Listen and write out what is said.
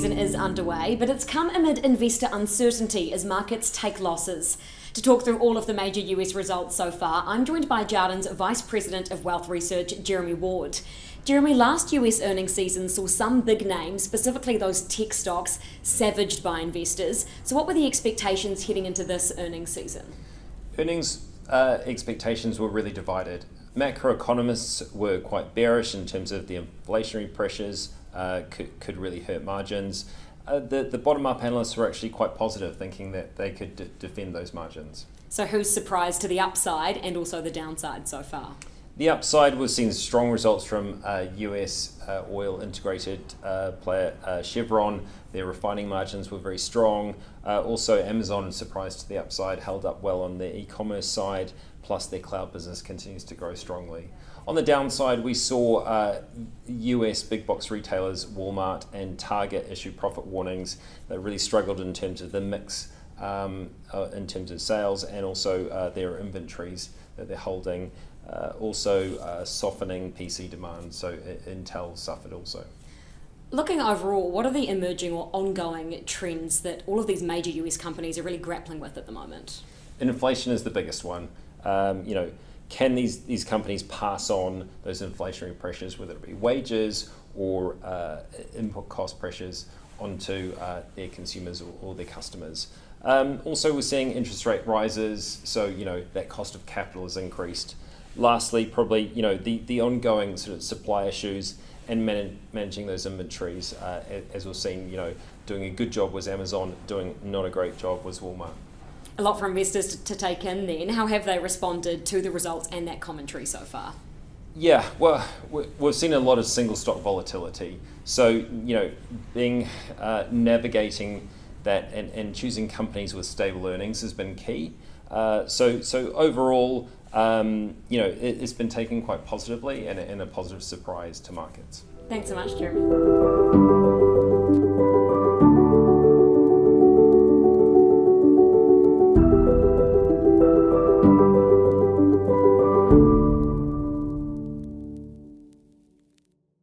season is underway, but it's come amid investor uncertainty as markets take losses. To talk through all of the major US results so far, I'm joined by Jarden's Vice President of Wealth Research, Jeremy Ward. Jeremy, last US earnings season saw some big names, specifically those tech stocks, savaged by investors. So what were the expectations heading into this earnings season? Earnings expectations were really divided. Macroeconomists were quite bearish in terms of the inflationary pressures could really hurt margins. The bottom-up analysts were actually quite positive, thinking that they could defend those margins. So who's surprised to the upside and also the downside so far? The upside was seeing strong results from US oil integrated player Chevron. Their refining margins were very strong. Also, Amazon, surprised to the upside, held up well on their e-commerce side, plus their cloud business continues to grow strongly. On the downside, we saw US big box retailers Walmart and Target issue profit warnings. They really struggled in terms of the mix, in terms of sales, and also their inventories that they're holding. Also softening PC demand, so Intel suffered also. Looking overall, what are the emerging or ongoing trends that all of these major US companies are really grappling with at the moment? Inflation is the biggest one. Can these companies pass on those inflationary pressures, whether it be wages or input cost pressures, onto their consumers or their customers? Also, we're seeing interest rate rises, so that cost of capital has increased. Lastly, probably the ongoing sort of supply issues and managing those inventories. As we've seen, doing a good job was Amazon, doing not a great job was Walmart. A lot for investors to take in then. How have they responded to the results and that commentary so far? Yeah, well, we've seen a lot of single stock volatility. So, navigating that and choosing companies with stable earnings has been key. So overall, it's been taken quite positively and a positive surprise to markets. Thanks so much, Jeremy.